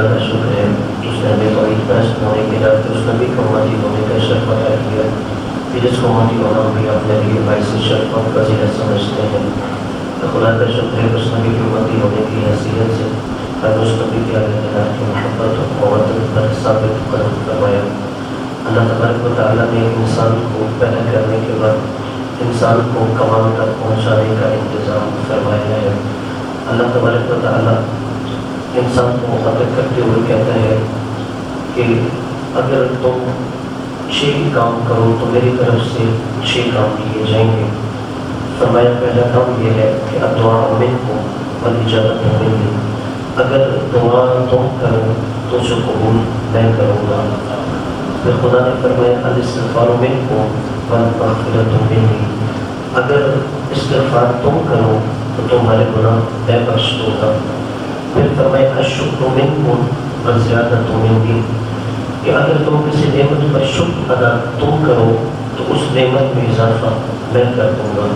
اللہ کا شکر ہے جس نے ہمیں توحید پرست ہونے کے بعد اس نبی کو امتی ہونے کا شرف عطا کیا کہ جس کو امتی ہونا بھی اپنے لیے باعث شرف اور فضیلت سمجھتے ہیں۔ تو خدا کا شکر ہے اس نبی کی امتی ہونے کی حیثیت سے ہر اس نبی کے آگے کی محبت اور محبت پر ثابت قدم کروایا۔ اللہ تبارک و تعالیٰ نے انسان کو پیدا کرنے کے بعد انسان کو کمال تک پہنچانے کا انتظام فرمایا ہے۔ اللہ تبارک و تعالیٰ انسان کو مخاطب کرتے ہوئے کہتا ہے کہ اگر تم 6 کام کرو تو میری طرف سے 6 کام کیے جائیں گے۔ فرمایا پہلا کام یہ ہے کہ الدعاء منکم والاجابۃ منی، اگر دعا تم کرو تو اسے قبول میں کروں گا۔ پھر خدا نے فرمایا الاستغفار منکم والمغفرۃ منی، اگر استغفار تم کرو تو تمہارے گناہ میں بخش دوں گا۔ پھر فرمایا الشکر منکم والزیادۃ منی، کہ اگر تم کسی نعمت پر شکر ادا تم کرو تو اس نعمت میں اضافہ میں کر دوں گا۔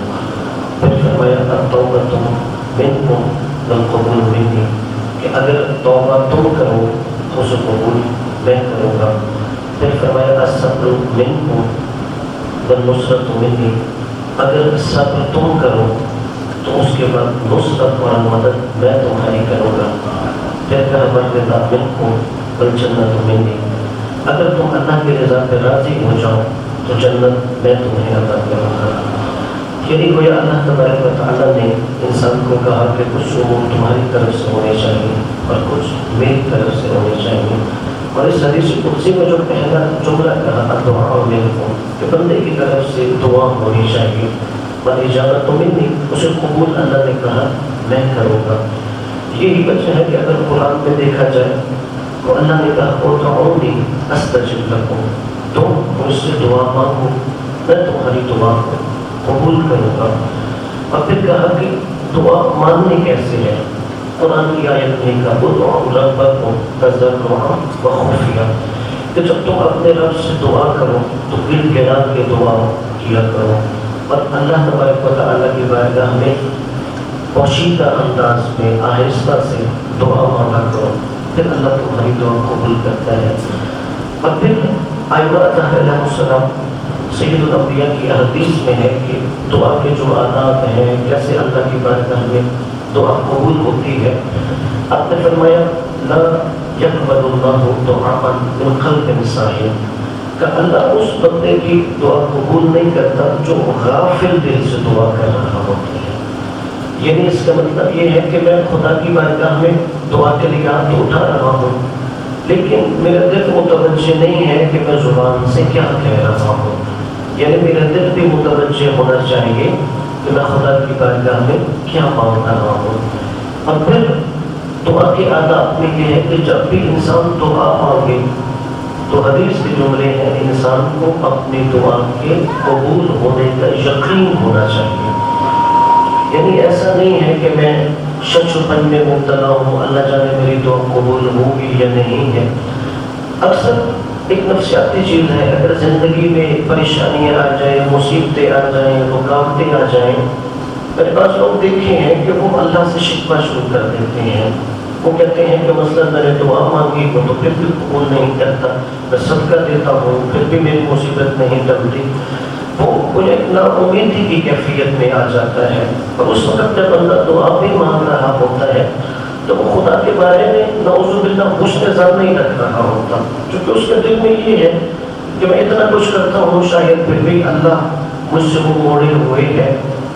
پھر فرمایا التوبۃ منکم والقبول منی، کہ اگر توبہ تم کرو تو اسے قبول میں کروں گا۔ پھر فرمایا الصبر منکم والنصرۃ منی، اگر صبر تم کرو تو اس کے بعد نصرت اور مدد میں تمہاری کروں گا۔ پھر کہا والرضا منکم والجنۃ منی، اگر تم اللہ کی رضا پہ راضی ہو جاؤ تو جنت میں تمہیں عطا کروں گا۔ یعنی گویا اللہ تبارک و تعالیٰ نے انسان کو کہا کہ کچھ امور تمہاری طرف سے ہونے چاہیے اور کچھ میری طرف سے ہونے چاہیے۔ اور اس حدیث قدسی میں جو پہلا جملہ کہا الدعاء منکم، کہ بندے کی طرف سے دعا ہونی چاہیے، والاجابۃ منی، اسے قبول اللہ نے کہا میں کروں گا۔ یہی وجہ ہے کہ اگر قرآن میں دیکھا جائے تو اللہ نے کہا ادعونی استجب لکم، تم مجھ سے دعا مانگو میں تمہاری دعا کو قبول کروں گا۔ اور پھر کہا کہ دعا مانگنی کیسے ہے، قرآن کی آیت نے کہا ادعوا ربکم تضرعا وخفیا، کہ جب تم اپنے رب سے دعا کرو تو گر گڑا کے دعا کیا کرو اور اللہ تبارک و تعالیٰ کی بارگاہ میں پوشیدہ انداز میں آہستہ سے دعا مانگا کرو، پھر اللہ تمہاری دعا قبول کرتا ہے۔ اور پھر ائمہ علیہ السلام سید الانبیاء کی حدیث میں ہے کہ دعا کے جو آداب ہیں، کیسے اللہ کی بارگاہ میں دعا قبول ہوتی ہے۔ آپ نے فرمایا لا یقبل اللہ دعاء من قلب صاحب، کہ اللہ اس بندے کی دعا قبول نہیں کرتا جو غافل دل سے دعا کر رہا ہوتا ہے۔ یعنی اس کا مطلب یہ ہے کہ میں خدا کی بارگاہ میں دعا کے لیے ہاتھ اٹھا رہا ہوں لیکن میرا دل متوجہ نہیں ہے کہ میں زبان سے کیا کہہ رہا ہوں، یعنی میرا دل بھی متوجہ ہونا چاہیے کہ میں خدا کی بارگاہ میں کیا مانگ رہا ہوں۔ اور پھر دعا کے آداب میں یہ ہے کہ جب بھی انسان دعا مانگے تو حدیث کے جملے ہیں انسان کو اپنی دعا کے قبول ہونے کا یقین ہونا چاہیے۔ یعنی ایسا نہیں ہے کہ میں شک پن میں مبتلا ہوں اللہ جانے میری دعا قبول ہوگی یا نہیں ہے۔ اکثر ایک نفسیاتی چیز ہے، اگر زندگی میں پریشانیاں آ جائیں، مصیبتیں آ جائیں، رکاوٹیں آ جائیں، میں نے بعض لوگ دیکھے ہیں کہ وہ اللہ سے شکوہ شروع کر دیتے ہیں۔ وہ کہتے ہیں کہ مثلا میں نے دعا مانگی وہ تو پھر بھی قبول نہیں کرتا، میں صدقہ دیتا ہوں پھر بھی میری مصیبت نہیں ٹلتی۔ وہ ایک نا امیدی کی کیفیت میں آ جاتا ہے، اور اس وقت جب بندہ دعا بھی مانگ رہا ہوتا ہے تو وہ خدا کے بارے میں نعوذ باللہ حسن ظن نہیں رکھ رہا ہوتا، کیونکہ اس کے دل میں یہ ہے کہ میں اتنا کچھ کرتا ہوں شاید پھر بھی اللہ مجھ سے وہ موڑے ہوئے ہے۔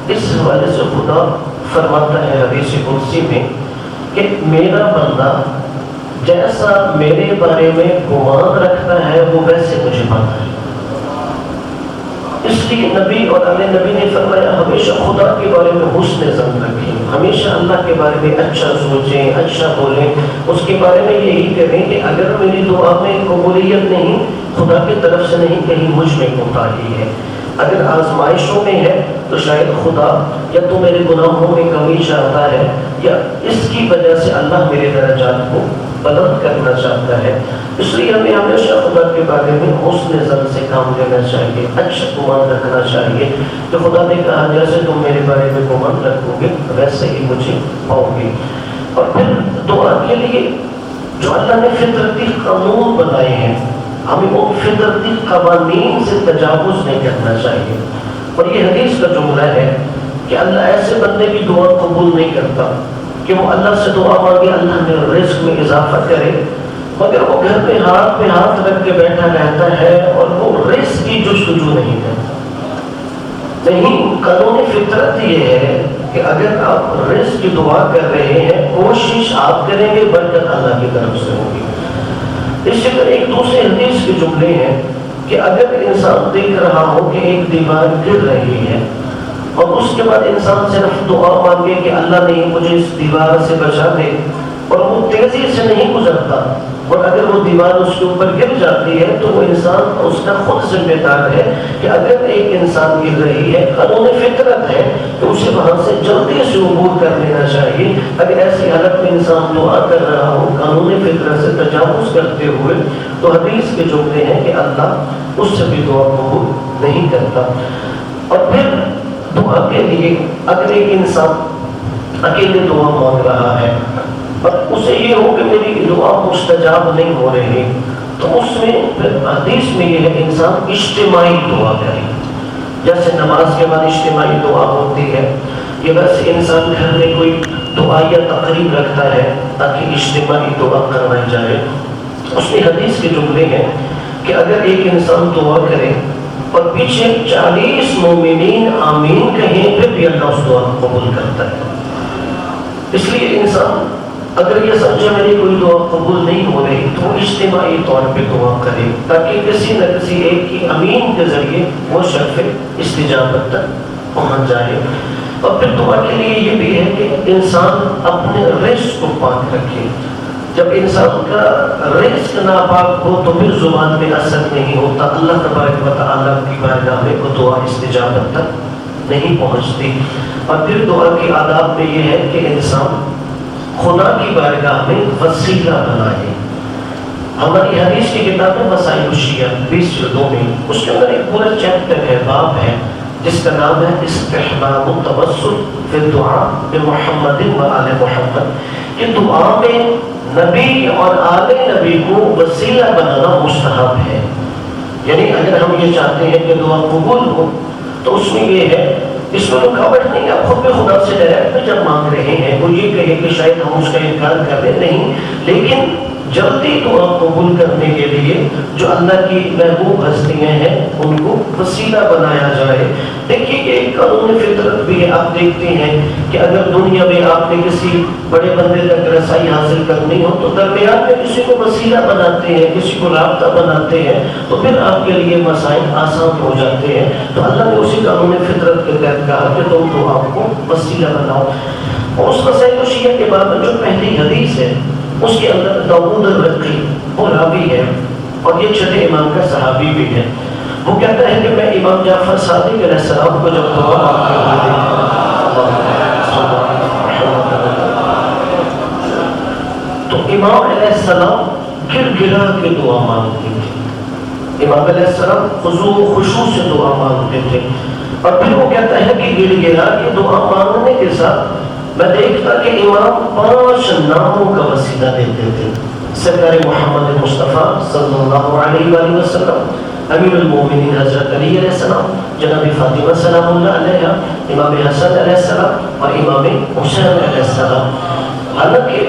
اس حوالے سے خدا فرماتا ہے حدیث قدسی میں کہ میرا بندہ جیسا میرے بارے میں گمان رکھتا ہے وہ ویسے مجھے پاتا ہے۔ اس لیے نبی اور اہل نبی نے فرمایا ہمیشہ خدا کے بارے میں حسن ظن رکھیں، ہمیشہ اللہ کے بارے میں اچھا سوچیں، اچھا بولیں، اس کے بارے میں یہی کریں کہ اگر میری دعا میں قبولیت نہیں خدا کی طرف سے نہیں، کہیں مجھ میں کوتاہی ہے۔ اگر آزمائشوں میں ہے تو شاید خدا یا تو میرے گناہوں میں کمی چاہتا ہے یا اس کی وجہ سے اللہ میرے درجات کو بلند کرنا چاہتا ہے۔ اس لیے ہمیں ہمیشہ خدا کے بارے میں حسن ظن سے کام لینا چاہیے، اچھا گمان رکھنا چاہیے کہ خدا نے کہا جیسے تم میرے بارے میں گمان رکھو گے ویسے ہی مجھے پاؤ گے۔ اور پھر دعا کے لیے جو اللہ نے فطرتی قانون بنائے ہیں ہمیں ان فطرتی قوانین سے تجاوز نہیں کرنا چاہیے. اور یہ حدیث کا جملہ ہے کہ اللہ ایسے بندے کی دعا قبول نہیں کرتا کہ وہ اللہ سے دعا مانگے اللہ نے رزق میں اضافہ کرے، مگر وہ گھر میں ہاتھ رکھ کے بیٹھا رہتا ہے اور وہ رزق کی جستجو نہیں کرتا. نہیں، قانون فطرت یہ ہے کہ اگر آپ رزق کی دعا کر رہے ہیں کوشش آپ کریں گے، برکت اللہ کی طرف سے ہوگی. اس طرح ایک دوسرے حدیث کے جملے ہیں کہ اگر انسان دیکھ رہا ہو کہ ایک دیوار گر رہی ہے اور اس کے بعد انسان صرف دعا مانگے کہ اللہ نے مجھے اس دیوار سے بچا دے، اور وہ تیزی سے نہیں گزرتا، اور اگر وہ دیوار اس کے اوپر گر جاتی ہے تو وہ انسان اس کا خود ذمہ دار ہے کہ اگر ایک انسان گر رہی ہے قانون فطرت ہے کہ اسے وہاں سے جلدی سے عبور کر لینا چاہیے. اگر ایسی حالت میں انسان دعا کر رہا ہو قانون فطرت سے تجاوز کرتے ہوئے تو حدیث کے جملے ہیں کہ اللہ اس سے بھی دعا قبول نہیں کرتا. اور پھر دعا کے لیے اگر ایک انسان اکیلے دعا مانگ رہا ہے اور اسے یہ ہو کہ میری دعا مستجاب نہیں ہو رہی، تو اس میں حدیث میں یہ ہے انسان اجتماعی دعا کرے. جیسے نماز کے بعد اجتماعی دعا ہوتی ہے، یہ ویسے انسان گھر میں کوئی دعا یا تقریب رکھتا ہے تاکہ اجتماعی دعا کروائی جائے. اس میں حدیث کے جملے ہیں کہ اگر ایک انسان دعا کرے اور پیچھے 40 مومنین آمین کہیں پھر بھی اللہ اس دعا کو قبول کرتا ہے. اس لیے انسان اگر یہ سمجھے میری کوئی دعا قبول نہیں ہو رہی تو وہ اجتماعی طور پہ دعا کرے تاکہ کسی نہ کسی ایک کی امین کے ذریعے وہ شرف استجابت تک پہنچ جائے. اور پھر دعا کے لیے یہ بھی ہے کہ انسان اپنے رزق کو پاک رکھے. جب انسان کا رزق ناپاک ہو تو پھر زبان میں اثر نہیں ہوتا، اللہ تبارک و تعالیٰ کی بارگاہ میں وہ دعا استجابت تک نہیں پہنچتی. اور پھر دعا کے آداب میں یہ ہے کہ انسان خدا کی بارگاہ میں وسیلہ بنائے. ہماری حدیث کی کتاب ہے مسائل الشیعہ 20 جلدوں میں، اس کے اندر ایک پورا چیپٹر ہے، باب ہے جس کا نام ہے استحباب التوسل فی الدعاء بمحمد و آل محمد. کہ دعا میں نبی اور آل نبی کو وسیلہ بنانا مستحب ہے. یعنی اگر ہم یہ چاہتے ہیں کہ دعا قبول ہو تو اس میں یہ ہے، اس میں رکاوٹ نہیں. آپ خود میں خدا سے ڈائریکٹ جب مانگ رہے ہیں وہ یہ کہے کہ شاید ہم اس کا انکار کر رہے نہیں، لیکن جلدی دعا قبول کرنے کے لیے جو اللہ کی محبوب ہستیاں ہیں ان کو وسیلہ بنایا جائے. دیکھیے یہ ایک قانون فطرت بھی ہے. آپ دیکھتے ہیں کہ اگر دنیا میں آپ نے کسی بڑے بندے تک رسائی حاصل کرنی ہو تو درمیان میں کسی کو وسیلہ بناتے ہیں، کسی کو رابطہ بناتے ہیں، تو پھر آپ کے لیے مسائل آسان ہو جاتے ہیں. تو اللہ نے اسی قانون فطرت کے تحت کہا کہ تم تو آپ کو وسیلہ بناؤ. اور اس مسائل الشیعہ کے بعد جو پہلی حدیث ہے اس کے اندر داؤد الرقی وہ راوی ہے اور یہ چھٹے امام کا صحابی بھی ہے. وہ کہتا ہے کہ میں امام جعفر صادق علیہ السلام کو جب دعا مانگتے تو امام علیہ السلام گر گرا کے دعا مانگتے تھے. امام علیہ السلام خضوع و خشوع سے دعا مانگتے تھے. اور پھر وہ کہتا ہے کہ گر گرا کے دعا مانگنے کے ساتھ میں دیکھتا کہ امام 5 ناموں کا وسیلہ دیتے تھے. سرکار محمد مصطفیٰ صلی اللہ علیہ وآلہ وسلم، امیر المومنین حضرت علی علیہ السلام، جناب فاطمہ سلام اللہ علیہ، امام حسن علیہ السلام اور امام حسین علیہ السلام. حالانکہ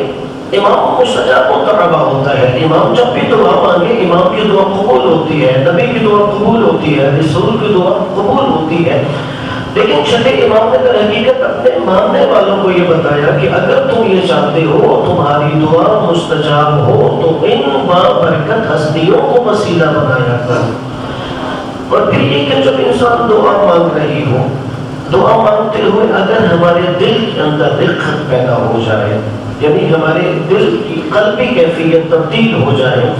امام مستجاب الدعوہ ہوتا ہے. امام جب بھی دعا مانگے امام کی دعا قبول ہوتی ہے، نبی کی دعا قبول ہوتی ہے، رسول کی دعا قبول ہوتی ہے. لیکن چھٹے امام نے در حقیقت اپنے ماننے والوں کو یہ بتایا کہ اگر تم یہ چاہتے ہو تمہاری دعا مستجاب ہو تو ان بابرکت ہستیوں کو وسیلہ بنایا کرو. اور پھر یہ کہ جب انسان دعا مانگ رہی ہو، دعا مانگتے ہوئے اگر ہمارے دل کے اندر رقت پیدا ہو جائے، یعنی ہمارے دل کی قلبی کیفیت تبدیل ہو جائے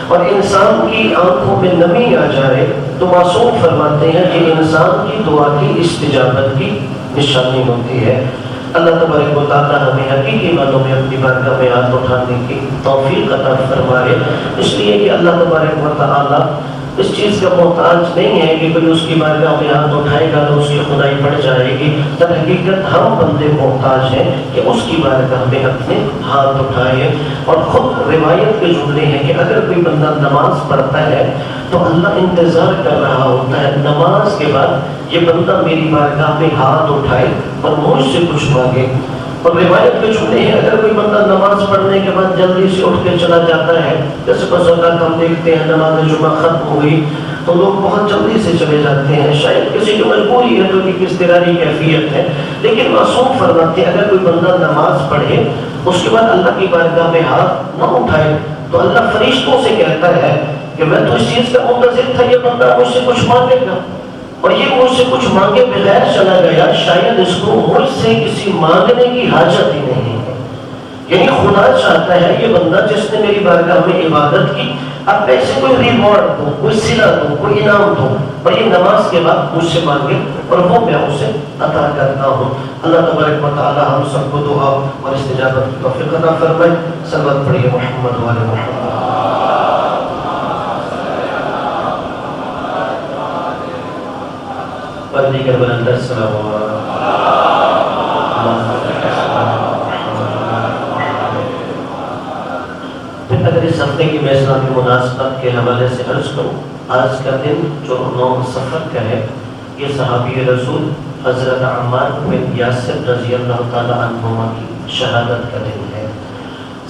اور انسان کی آنکھوں میں نمی آ جائے، تو معصوم فرماتے ہیں کہ انسان کی دعا کی استجابت کی نشانی ہوتی ہے. اللہ تبارک و تعالیٰ ہمیں حقیقی معنوں میں اپنی بارگاہ میں ہاتھ اٹھانے کی توفیق عطا فرمائے. اس لیے کہ اللہ تبارک و تعالیٰ اس چیز کا محتاج نہیں ہے کہ کوئی اس کی بارگاہ میں ہاتھ اٹھائے گا تو اس کی خدائی بڑھ جائے گی۔ در حقیقت ہم بندے محتاج ہیں کہ اس کی بارگاہ میں اپنے ہاتھ اٹھائے۔ اور خود روایت کے جملے ہیں کہ اگر کوئی بندہ نماز پڑھتا ہے تو اللہ انتظار کر رہا ہوتا ہے نماز کے بعد یہ بندہ میری بارگاہ میں ہاتھ اٹھائے اور مجھ سے کچھ مانگے۔ اور روایت کے جملے ہیں اگر کوئی بندہ نماز پڑھنے کے بعد جلدی سے اٹھ کے چلا جاتا ہے، جیسے بس اوقات ہم دیکھتے ہیں نماز جمعہ ختم ہو گئی تو لوگ بہت جلدی سے چلے جاتے ہیں، شاید کسی کی مجبوری ہے تو ایک اضطراری کیفیت ہے، لیکن معصوم فرماتے ہیں اگر کوئی بندہ نماز پڑھے اس کے بعد اللہ کی بارگاہ میں ہاتھ نہ اٹھائے تو اللہ فرشتوں سے کہتا ہے کہ میں تو اس چیز کا منتظر تھا یہ بندہ مجھ سے کچھ مانگے گا، اور یہ مجھ سے کچھ مانگے بغیر چلا گیا، شاید اس کو مجھ سے کسی مانگنے کی حاجت ہی نہیں ہے۔ یعنی خدا چاہتا ہے یہ بندہ جس نے میری بارگاہ میں عبادت کی اب پیسے کوئی ریوارڈ دو، کوئی صلہ دو، کوئی انعام دو، اور یہ نماز کے بعد مجھ سے مانگے اور وہ میں اسے عطا کرتا ہوں۔ اللہ تبارک و تعالی ہم سب کو دعا اور استجابت کی توفیق عطا فرمائے۔ صلوات پڑھیے محمد و آل محمد۔ پردی کر بلند السلام اگر اس ہفتے کی میں اسلامی مناسبت کے حوالے سے عرض کروں، آج کا دن جو 9 صفر کا ہے یہ صحابی رسول حضرت عمار بن یاسر رضی اللہ تعالی عنہما کی شہادت کا دن ہے۔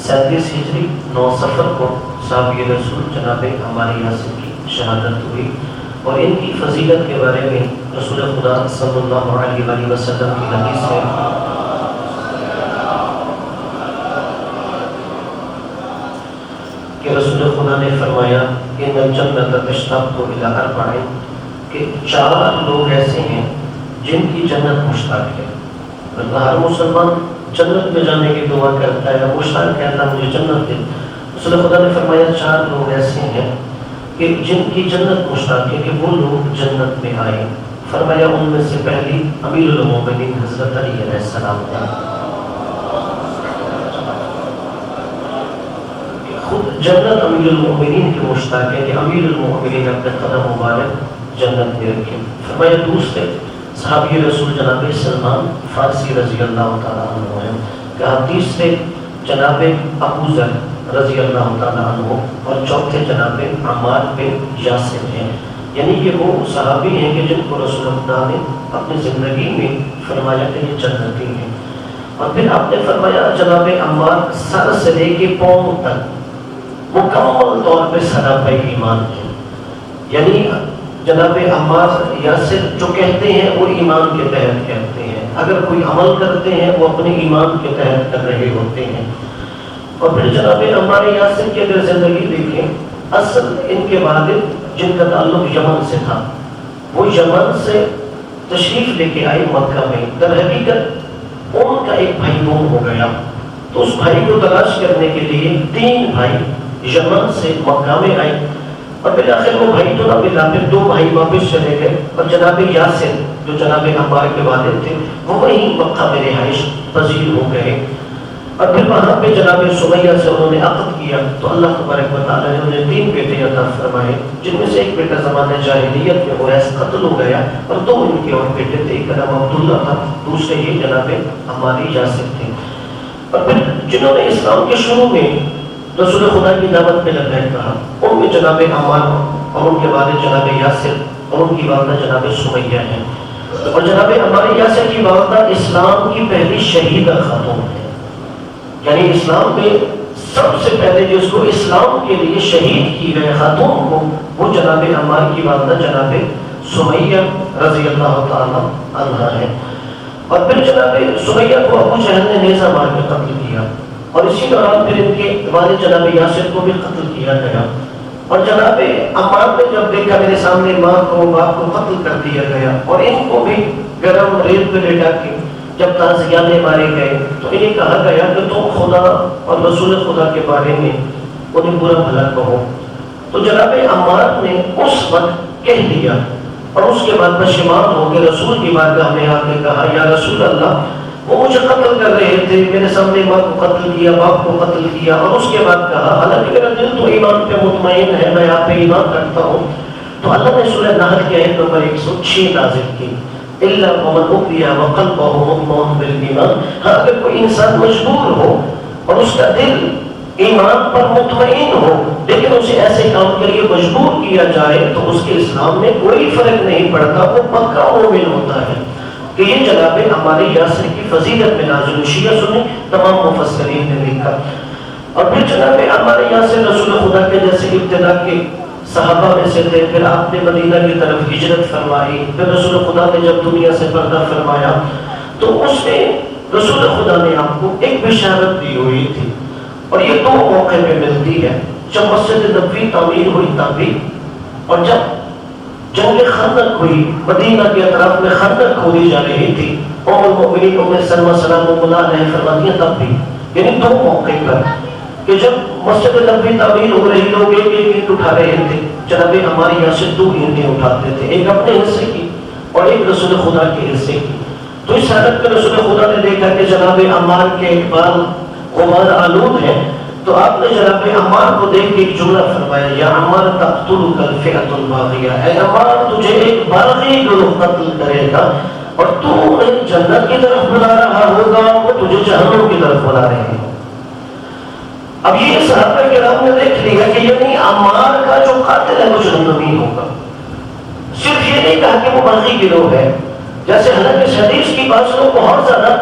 37 ہجری 9 صفر کو صحابی رسول جناب عمار یاسر کی شہادت ہوئی، اور ان کی فضیلت کے بارے میں رسول خدا صلی اللہ علیہ وآلہ وسلم کی حدیث ہے کہ رسول خدا نے فرمایا ان الجنت تشتاق الی 4 کہ 4 لوگ ایسے ہیں جن کی جنت مشتاق ہے۔ اللہ ہر مسلمان جنت میں جانے کی دعا کرتا ہے، مشتاق ہے اللہ مجھے جنت دے۔ رسول خدا نے فرمایا 4 لوگ ایسے ہیں کہ جن کی جنت مشتاق ہے کہ وہ لوگ جنت میں آئے۔ فرمایا ان میں سے پہلی امیر المومنین حضرت علی علیہ السلام تھا۔ خود جنت امیر المومنین کے مشتاق ہے کہ امیر المومنین اپنے قدم مبارک جنت میں رکھیں۔ فرمایا دوسرے صحابی رسول جناب سلمان فارسی رضی اللہ تعالیٰ عنہ ہیں۔ کہا تیسرے جناب ابو ذر رضی اللہ تعالیٰ عنہ، اور چوتھے جناب عمار بن یاسر ہیں۔ یعنی کہ وہ صحابی ہیں کہ جن کو رسول اللہ نے اپنی زندگی میں فرمایا کہ یہ جنتی ہیں۔ اور پھر آپ نے فرمایا جناب عمار سر سے لے کے پاؤں تک مکمل طور پہ سراپا ایمان ہے۔ یعنی جناب عمار یاسر جو کہتے ہیں وہ ایمان کے تحت کہتے ہیں، اگر کوئی عمل کرتے ہیں وہ اپنے ایمان کے تحت کر رہے ہوتے ہیں۔ اور پھر جناب عمار یاسر کی اگر زندگی دیکھیں، اصل ان کے والد جن کا تعلق یمن سے تھا وہ یمن سے تشریف لے کے آئے مکہ میں۔ در حقیقت ان کا ایک بھائی گم ہو گیا، تو اس بھائی کو تلاش کرنے کے لیے 3 بھائی یمن سے مکہ میں آئے، اور بالآخر وہ بھائی تو نہ ملا، پھر 2 بھائی واپس چلے گئے، اور جناب یاسر جو جناب عمار کے والد تھے وہ وہیں مکہ میں رہائش پذیر ہو گئے۔ اور پھر وہاں پہ جناب سمیہ سے انہوں نے عقد کیا، تو اللہ تبارک و تعالیٰ نے انہیں 3 بیٹے عطا فرمائے، جن میں سے ایک بیٹا زمانہ جاہلیت میں اویس قتل ہو گیا، اور 2 ان کے اور بیٹے تھے، ایک کا نام عبداللہ تھا، دوسرے یہ جناب عمار یاسر تھے۔ اور پھر جنہوں نے اسلام کے شروع میں رسول خدا کی دعوت میں لبیک کہا، ان میں جناب عمار اور ان کے والد جناب یاسر اور ان کی والدہ جناب سمیہ ہیں۔ اور جناب عمار یاسر کی والدہ اسلام کی پہلی شہیدہ خاتون ہے، یعنی اسلام میں سب سے پہلے جس کو اسلام کے لیے شہید کی گئے خاتون کو وہ جناب عمار کی والدہ جناب سمیہ رضی اللہ تعالی عنہا ہے۔ اور پھر جناب سمیہ کو ابو جہل نے نیزہ مار کے قتل کیا، اور اسی دوران پھر ان کے والد جناب یاسر کو بھی قتل کیا گیا۔ اور جناب عمار نے جب دیکھا میرے سامنے ماں کو باپ کو قتل کر دیا گیا اور ان کو بھی گرم ریت پہ لٹا کے جب تازیانے مارے گئے، تو انہیں کہا گیا کہ تم خدا اور رسول خدا کے بارے میں انہیں برا بھلا کہو۔ تو جناب عمار نے اس وقت کہہ دیا، اور اس کے بعد پشیمان ہو کے رسول کی بارگاہ میں آ کے کہا یا رسول اللہ وہ مجھے قتل کر رہے تھے، میرے سامنے ماں کو قتل کیا، باپ کو قتل کیا، اور اس کے بعد کہا حالانکہ میرا دل تو ایمان پہ مطمئن ہے، میں آپ پہ ایمان رکھتا ہوں، تو اللہ نے سورہ نحل کی آیت نمبر 106 نازل کی، الا ومن اکریہ وقلبہ مطمئن بالایمان، ہاں اگر کوئی انسان مجبور ہو اور اس کا دل ایمان پر مطمئن ہو لیکن اسے ایسے کام کے لیے مجبور کیا جائے تو اس کے اسلام میں کوئی فرق نہیں پڑتا، وہ پکا مومن ہوتا ہے۔ کہ یہ جناب عمار یاسر کی فضیلت میں نازل، شیعہ سنی تمام مفسرین نے لکھا۔ اور پھر جناب عمار یاسر رسول خدا کے جیسے ابتدا کے صحابہ میں سے تھے، پھر آپ نے مدینہ کی طرف ہجرت فرمائی، پھر رسول خدا نے جب دنیا سے پردہ فرمایا تو اس میں رسول خدا نے آپ کو ایک بشارت دی ہوئی تھی، اور یہ دو موقع پہ ملتی ہے، جب مسجد نبوی تعمیر ہوئی تب بھی، اور جب جنگ خندق ہوئی، مدینہ کے اطراف میں خندق کھودی جا رہی تھی، ام المؤمنین ام سلمہ سلام اللہ علیہ فرماتی ہیں تب بھی، یعنی دو موقع پر کہ جب مسجد نبوی تعمیر ہو رہی، لوگ ایک ایک اینٹ اٹھا رہے تھے، جناب ہماری یہاں سے 2 اینٹیں اٹھاتے تھے، ایک اپنے حصے کی اور ایک رسول خدا کے حصے کی۔ تو اس حالت میں رسول خدا نے دیکھا کہ جناب عمار کے اقبال غبار آلود ہے، تو آپ نے جناب عمار کو دیکھ کے ایک جملہ فرمایا، یا عمار تقتلک الفئۃ الباغیہ، اے عمار تجھے ایک باغی گروہ قتل کرے گا اور تو انہیں جنت کی طرف بلا رہا ہوگا، وہ تجھے جہنم کی طرف بلا رہے ہیں۔ اب یہ صحابہ کرام نے دیکھ لیا کہ یعنی عمار کا جو قاتل ہے وہ جہنمی ہوگا، صرف یہ نہیں کہا کہ وہ باغی گروہ ہے، جیسے حالانکہ اس حدیث کی بات لوگ بہت زیادہ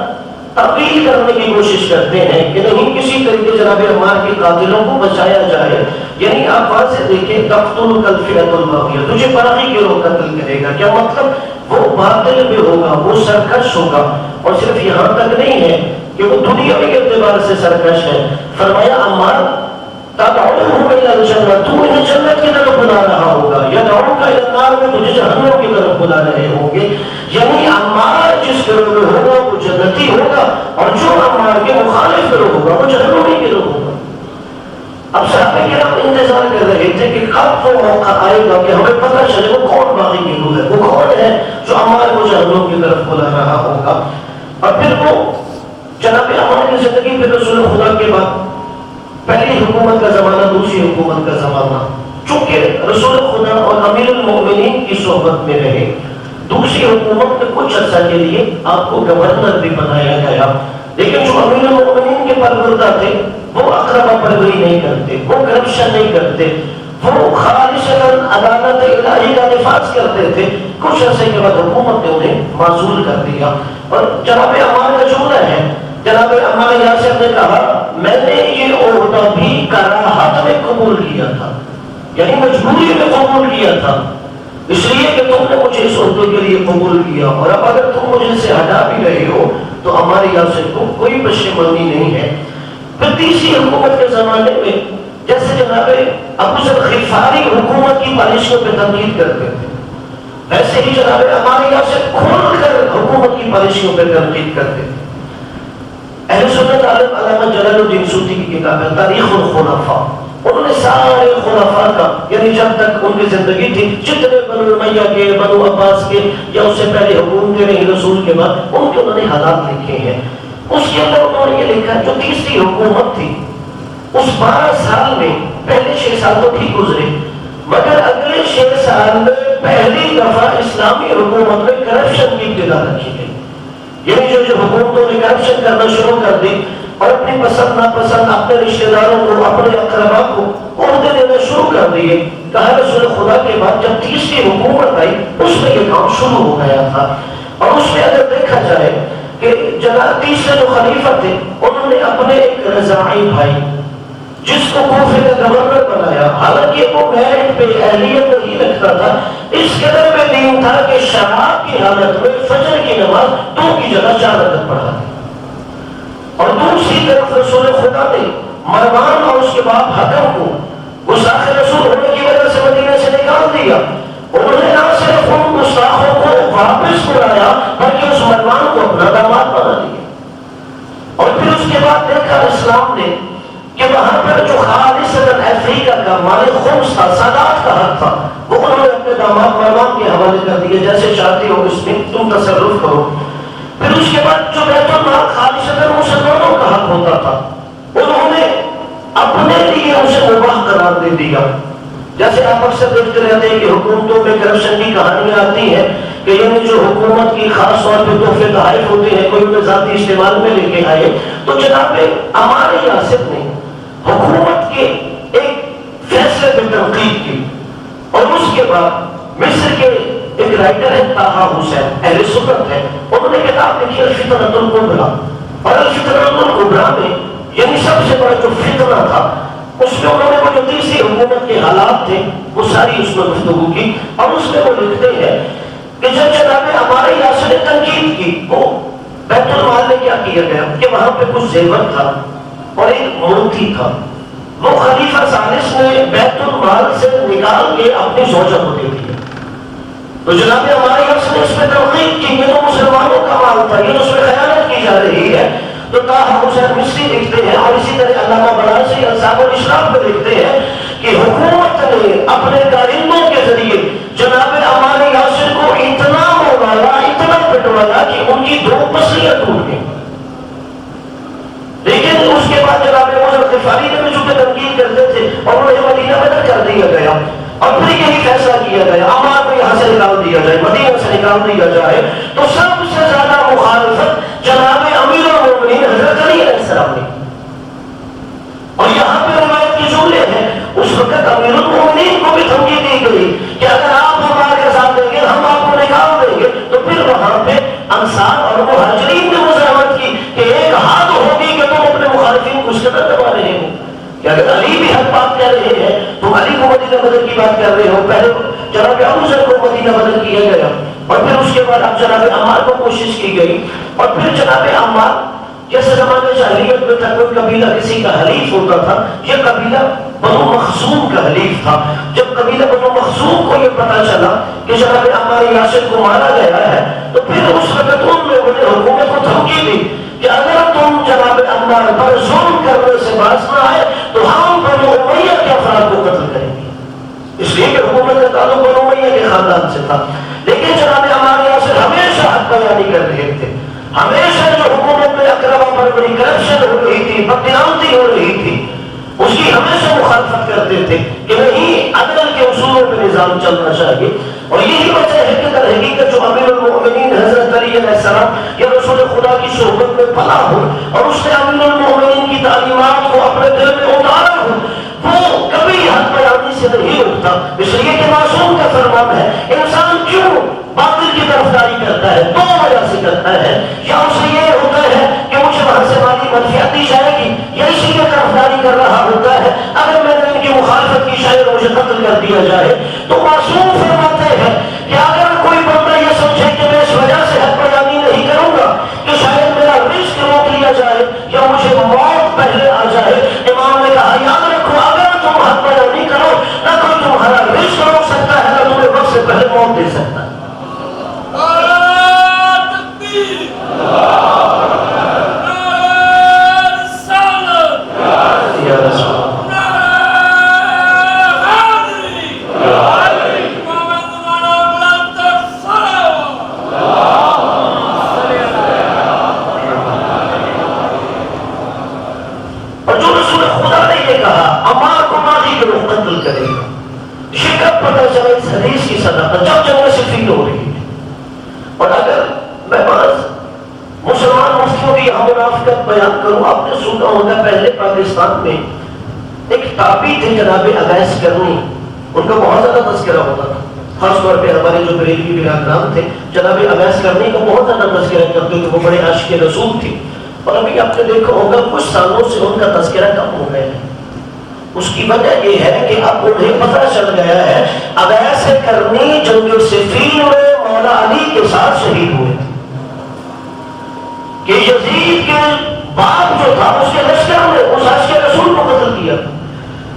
تبدیل کرنے کی کوشش کرتے ہیں کہ نہیں کسی طریقے جناب عمار کے قاتلوں کو بچایا جائے، یعنی آپ وہاں سے دیکھیں تقتلک الفئۃ الباغیہ، تجھے باغی گروہ قتل کرے گا، کیا مطلب وہ باطل میں ہوگا، وہ سرکش ہوگا، اور صرف یہاں تک نہیں ہے کہ وہ دنیاوی اعتبار سے سرکش ہے، فرمایا عمار تدعوہم الی الجنہ، تو انہیں جنت کی طرف بلا رہا ہوگا، یدعوک الی النار میں تجھے جہنم کی طرف بلا رہے ہوں گے، یعنی عمار جس گروہ میں ہوگا وہ جنتی ہوگا، اور جو عمار کے مخالف گروہ ہوگا وہ جہنمی گروہ ہوگا۔ اب صحابہ کرام انتظار کر رہے تھے کہ کب وہ موقع آئے گا کہ ہمیں پتہ چلے وہ کون باغی گروہ ہے، وہ کون ہے جو عمار کو جہنم کی طرف بلا رہا ہوگا۔ اور پھر وہ جناب عمار کی زندگی پھر رسول خدا کے بعد پہلی حکومت کا زمانہ، دوسری حکومت کا زمانہ، چونکہ رسول خدا اور امیر المؤمنین کی صحبت میں رہے، دوسری حکومت میں کچھ عرصہ کے لیے آپ کو گورنر بھی بنایا گیا، لیکن جو امیر المؤمنین کے پروردہ تھے وہ اقربا پروری نہیں کرتے، وہ کرپشن نہیں کرتے، وہ خالصتاً عدالت الہی کا نفاذ کرتے تھے۔ کچھ عرصے کے بعد حکومت نے انہیں معزول کر دیا، اور جناب عمار کا جملہ ہے، جناب عمار یاسر نے کہا میں نے یہ عہدہ بھی کراہت میں قبول کیا تھا، یعنی مجبوری میں قبول کیا تھا، اس لیے کہ تم نے مجھے اس عہدے کے لیے قبول کیا، اور اب اگر تم مجھے سے ہٹا بھی رہے ہو تو عمار یاسر کو کوئی پشیمانی نہیں ہے۔ پھر تیسری حکومت کے زمانے میں جیسے جناب ابو ذر غفاری حکومت کی پالیسیوں پہ تنقید کرتے تھے، ایسے ہی جناب عمار یاسر کھول کر حکومت کی پالیسیوں پہ تنقید کرتے تھے۔ اہل سنت عالم علامہ جلال الدین سیوطی کی کتاب ہے تاریخ الخلفاء، انہوں نے سارے خلفاء کا، یعنی جب تک ان کی زندگی تھی جتنے بنو امیہ کے، بنو عباس کے، یا اس سے پہلے حکومتیں رہی رسول کے بعد، ان کے انہوں نے حالات لکھے ہیں۔ اس کے اندر انہوں نے یہ لکھا جو تیسری حکومت تھی اس 12 سال میں پہلے 6 سال تو ٹھیک گزرے، مگر اگلے 6 سال میں پہلی دفعہ اسلامی حکومت میں کرپشن کی ابتدا رکھی گئی، یعنی جو حکومتوں نے کرپشن کرنا شروع کر دی اور اپنی پسند ناپسند اپنے رشتہ داروں کو، اپنے اقربا کو عہدے دینا شروع کر دیے۔ کہا رسول خدا کے بعد جب تیسری حکومت آئی اس میں یہ کام شروع ہو گیا تھا، اور اس میں اگر دیکھا جائے کہ جناب تیسرے جو خلیفہ تھے انہوں نے اپنے ایک رضاعی بھائی جس کو کوفے کا گورنر بنایا، حالانکہ وہ میرٹ پہ اہلیت نہیں رکھتا تھا، اس قدر میں دین تھا کہ شراب کی حالت میں فجر کی نماز 2 کی جگہ 4 رکعت پڑھا دی۔ اور دوسری طرف رسول خدا نے مروان اور اس کے باپ حکم کو گستاخ رسول ہونے کی وجہ سے مدینہ سے نکال دیا، انہوں نے نہ صرف ان گستاخوں کو واپس بلایا بلکہ اس مروان کو اپنا داماد بنا دیا۔ اور پھر اس کے بعد دیکھا اسلام نے کہ وہاں پر جو خالصتاً افریقہ کا مالک خمس تھا، سادات کا حق تھا، وہ انہوں نے اپنے داماد مروان کے حوالے کر دیا، جیسے چاہتے ہو اس میں تم تصرف کرو۔ پھر اس کے بعد جو بیت المال خالصتاً مسلمانوں کا حق ہوتا تھا انہوں نے اپنے لیے اسے مباح قرار دے دیا۔ جیسے آپ اکثر دیکھتے رہتے ہیں کہ حکومتوں میں کرپشن کی کہانیاں آتی ہیں کہ یعنی جو حکومت کی خاص طور پہ تحفے تحائف ہوتے ہیں کوئی انہیں ذاتی استعمال میں لے کے آئے، تو جناب عمار یاسر نے حکومت کے ایک فیصلے پہ تنقید کی، اور اس کے بعد مصر کے ایک رائٹر ہے طاہا حسین، اہل سنت ہے، انہوں نے کتاب لکھی الفتنۃ الکبریٰ، اور الفتنۃ الکبریٰ میں یعنی سب سے بڑا جو فتنہ تھا اس میں انہوں نے وہ جو تیسری حکومت کے حالات تھے وہ ساری اس میں گفتگو کی، اور اس میں وہ لکھتے ہیں کہ جب جناب عمار یاسر نے تنقید کی، وہ بیت المال میں کیا کیا گیا کہ وہاں پہ کچھ زیور تھا اور ایک مورتی تھا، وہ خلیفہ ثالث نے بیت المال سے نکال کے اپنی زوجہ کو دے دیا۔ تو جناب عمار یاسر نے اس میں تنقید کی، یہ تو مسلمانوں کا مال تھا، یہ تو اس میں خیانت کی جا رہی ہے۔ تو طاہا حسین مصری لکھتے ہیں، اور اسی طرح علامہ بنارسی انصاف الاشراف میں لکھتے ہیں کہ حکومت نے اپنے کارندوں کے ذریعے جناب عمار یاسر کو اتنا مارا، اتنا پٹوایا کہ ان کی دو پسلیاں ٹوٹ گئیں۔ لیکن اس کے بعد جناب موسیٰ غفاری نے بھی چونکہ تنقید کرتے تھے اور انہیں مدینہ بدر کر دیا گیا، اور پھر یہی فیصلہ کیا گیا عمار کو یہاں سے نکال دیا جائے، مدینہ سے نکال دیا جائے۔ تو سب سے زیادہ مخالفت جناب امیر المومنین حضرت علی علیہ السلام نے، اور یہاں پہ روایت کے جملے ہیں اس وقت امیر المومنین کو بھی دھمکی دی گئی کہ اگر آپ ہمارے ساتھ دیں گے ہم آپ کو نکال دیں گے۔ تو پھر وہاں پہ انصار اور مہاجرین نے مزاحمت کی کہ ایک حد ہوگی کہ تم اپنے مخالفین کو اس قدر دبا رہے ہو کہ اگر علی بھی حق بات کر رہے ہیں تو علی کو مدینہ بدر کی بات کر رہے ہو۔ پہلے جناب ابو ذر کو مدینہ بدر کیا گیا، اور پھر اس کے بعد اب جناب عمار کو کوشش کی گئی، اور پھر جناب عمار جیسے زمانے جاہلیت میں تھا کوئی قبیلہ کسی کا حلیف ہوتا تھا، یہ قبیلہ بنو مخزوم کا حلیف تھا۔ جب قبیلہ بنو مخزوم کو یہ پتا چلا کہ جناب عمار یاسر کو مارا گیا ہے، تو پھر اس وقت ان لوگوں نے حکومت کو دھمکی دی کہ اگر تم جناب عمار پر ظلم کرنے سے باز نہ آئے تو ہم بنو امیہ کے افراد کو قتل کریں گے، اس لیے کہ حکومت کا تعلق بنو امیہ کے خاندان سے تھا۔ لیکن جناب عمار یاسر ہمیشہ حق بیانی کر رہے تھے، ہمیشہ جو حکومت میں اقربا پر بڑی کرپشن ہو رہی تھی، بدنامزی ہو رہی تھی، اس کی ہمیشہ مخالفت کرتے تھے کہ نہیں، عدل کے اصولوں پہ نظام چلنا چاہیے۔ اور یہی وجہ ہے کہ در حقیقت جو امیر المؤمنین حضرت علی علیہ السلام یا رسول خدا کی صحبت میں پلا ہو اور اس نے امیر المؤمنین کی تعلیمات کو اپنے دل میں اتارا ہو، وہ کبھی حق بیانی سے نہیں رکتا، اس لیے کہ معصوم کا فرمان ہے انسان کیوں باطل کی طرفداری کرتا ہے، دو وجہ سے کرتا ہے، یا اسے یہ ہوتا ہے کہ مجھے وہاں سے مالی منفعت دی جائے گی، یا اسی کی طرفداری کر رہا ہوتا ہے اگر میں نے ان کی مخالفت کی شاید مجھے قتل کر دیا جائے۔ تو معصوم فرماتے ہیں کہ اگر کوئی بندہ یہ سمجھے کہ میں اس وجہ سے حق بیانی نہیں کروں گا کہ شاید میرا رزق روک لیا جائے یا مجھے موت پہلے آ جائے، امام نے کہا یاد رکھو اگر تم حق بیانی کرو نہ کوئی تمہارا رزق روک سکتا ہے نہ تمہیں وقت سے پہلے موت دے سکتا ہے۔ جب جنگ صفین ہو رہی تھی، اور اگر میں بعض مسلمان مفتیوں کی یہاں منافقت بیان کروں، آپ نے سنا ہوگا پہلے پاکستان میں ایک تابعی تھے جناب اویس کرنی، ان کا بہت زیادہ تذکرہ ہوتا تھا، خاص طور پہ ہمارے جو بریلوی برادران تھے جناب اویس کرنی کا بہت زیادہ تذکرہ کرتے کہ وہ بڑے عاشق رسول تھے، اور ابھی آپ نے دیکھا ہوگا کچھ سالوں سے ان کا تذکرہ کم ہو گیا ہے۔ اس کی وجہ یہ ہے کہ اب انہیں پتہ چل گیا ہے اویس کرنی جنگ صفین میں مولا علی کے ساتھ شہید ہوئے کہ یزید کے باپ جو تھا اس کے لشکر نے اس عاشق رسول کو قتل کیا،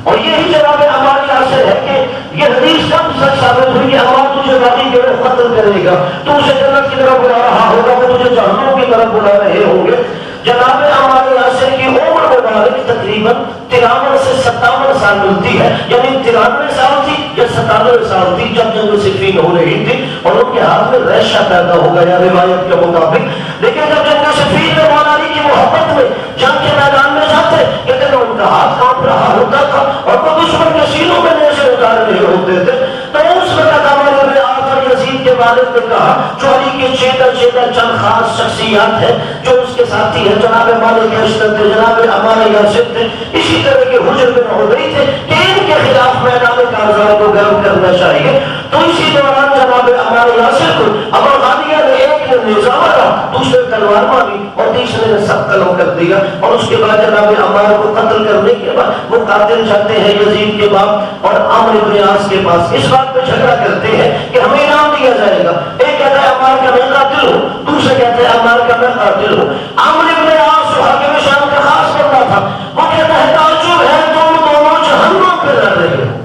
اور یہی جناب عمار یاسر ہے کہ یہ حدیث کب سچ ثابت ہوئی کہ عمار تجھے باقی جو قتل کرے گا، تو اسے جنت کی طرف بلا رہا ہوگا، وہ تجھے جہنم کی طرف بلا رہے ہوں گے۔ جناب عمار یاسر کی عمر مبارک تقریباً 53 سے 57 سال ملتی ہے، یعنی 93 سال تھی یا 97 سال تھی جب جنگ صفین ہو رہی تھی، اور ان کے ہاتھ میں ریشہ پیدا ہو گیا روایت کے مطابق۔ لیکن جب جنگ صفین میں مولا علی کی محبت میں جنگ کے میدان میں جاتے لیکن ان کا ہاتھ کانپ رہا ہوتا تھا اور وہ دشمن کے سینوں میں نیزے چلا رہے ہوتے تھے تو اس وقت عمر بن عاص اور یزید کے والد نے کہا جو علی کے چند خاص شخصیات ہیں جو اس کے ساتھی ہیں، جناب مالک اشتر تھے، جناب عمار یاسر تھے، اسی طرح کے حجر بن عبید تھے کہ ان کے خلاف میدان کارزار کو گرم کرنا چاہیے۔ تو اسی دوران جناب عمار یاسر کو ابو غالیہ نے ایک نے نیزہ مارا، دوسرے تلوار ماری اور تیسرے نے سب قلم کر دیا، اور اس کے بعد جناب عمار کو قتل کرنے کے بعد وہ قاتل جاتے ہیں یزید کے باپ اور عمرو بن عاص کے پاس، اس بات پہ جھگڑا کرتے ہیں کہ ہمیں انعام دیا جائے گا۔ ایک کہتا ہے عمار کا میں قاتل ہوں، دوسرے کہتے ہیں عمار کا میں قاتل ہوں۔ عمرو بن عاص جو حاکم شام کا خاص بندہ تھا وہ کہتا ہے تعجب ہے تم دونوں جہنم پہ لڑ رہے ہو،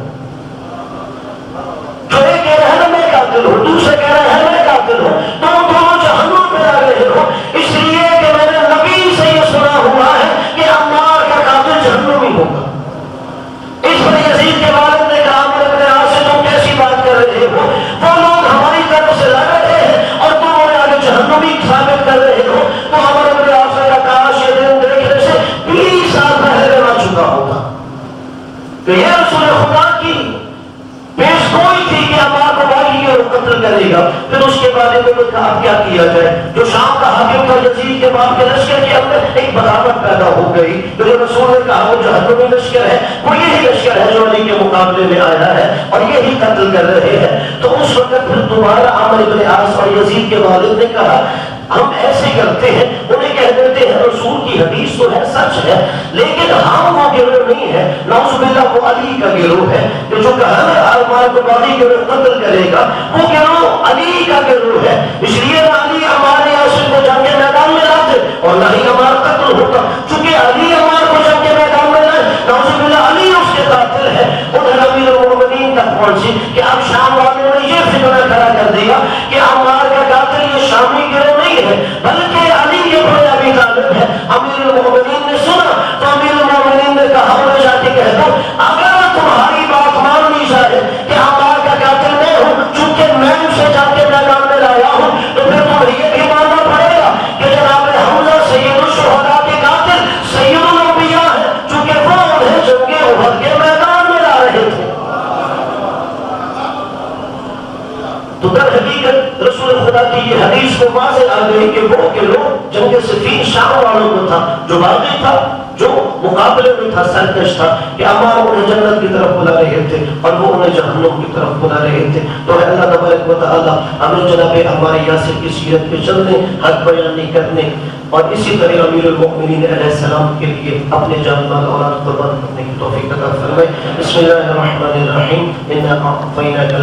جو ایک کہہ رہا ہے میں قاتل ہوں، دوسرے کہہ رہا ہے میں قاتل ہوں، تم دونوں جہنم پہ لڑ رہے ہو، اس لیے کہ میں نے نبی سے یہ سنا ہوا ہے کہ عمار کا قاتل جہنمی ہوگا۔ اس پر یزید کے والد نے کہا عمرو بن عاص سے تم کیسی بات کر رہے ہو، وہ لوگ ہماری طرف سے لڑ رہے ہیں اور تم انہیں آگے جہنمی ثابت کر رہے ہو۔ تو عمرو بن عاص کا کاش یہ دن دیکھنے سے 20 سال پہلے نہ چکا ہوتا کہ یہ رسول خدا کی پیش گوئی تھی کہ عمار کو باقی اور قتل کرے گا۔ پھر اس کے بارے میں کہا اب کیا کیا جائے، جو شام کا حاکم تھا یزید کے باپ کے لشکر کے اندر ایک بغاوت پیدا ہو گئی، تو جو رسول نے کہا وہ جہنمی لشکر ہے، وہ یہی لشکر ہے جو علی کے مقابلے میں آیا ہے اور یہی قتل کر رہے ہیں۔ تو اس وقت پھر دوبارہ عمرو بن عاص اور یزید کے والد نے کہا ہم ایسے کرتے ہیں، انہیں کہہ دیتے ہیں رسول کی حدیث تو ہے سچ ہے لیکن ہم وہ گروہ نہیں ہے، نعوذ باللہ وہ علی کا گروہ ہے کہ جو کہا نا عمار کو باقی گروہ قتل کرے گا، وہ گروہ علی کا گروہ ہے، اس لیے نہ علی عمار یاسر کو جنگ کے میدان میں لاتے اور نہ ہی عمار قتل ہوتا، چونکہ علی عمار کو جنگ کے میدان میں لائے، نعوذ باللہ علی اس کے قاتل ہے۔ ادھر امیر المومنین تک پہنچی کہ اب شام والوں نے یہ فتنہ کھڑا کر دیا کہ عمار کا قاتل یہ شامی گروہ نہیں ہے بلکہ علی ابن ابی طالب ہے۔ امیر المومنین نے سنا تو امیر المومنین نے کہا انہیں جا کے کہہ دو اگر تمہاری بات مان لی جائے کہ عمار کا قاتل میں ہوں، چونکہ میں اسے جا کے میدان میں لایا ہوں، تو پھر تمہیں یہ بھی ماننا پڑے گا کہ جناب حمزہ سید الشہداء کے قاتل سید الانبیاء ہے، چونکہ وہ انہیں جنگ احد کے میدان میں لا رہے تھے۔ تو در حقیقت رسول خدا کی یہ حدیث کو واضح آ گئی کہ وہ کے لوگ جنگ صفین شام والوں کو تھا جو باغی تھا، جو مقابلے میں تھا، سرکش تھا کہ عمار انہیں جنت کی طرف بلا رہے تھے اور وہ انہیں جہنم کی طرف بلا رہے تھے۔ تو اللہ تبارک و تعالی ہمیں جناب عمار یاسر کی سیرت پہ چلنے، حق بیانی کرنے اور اسی طرح امیر المؤمنین علیہ السلام کے لیے اپنے جان مال اولاد قربان کرنے کی توفیق عطا فرمائے۔ بسم اللہ الرحمن الرحیم۔ انا اعطیناک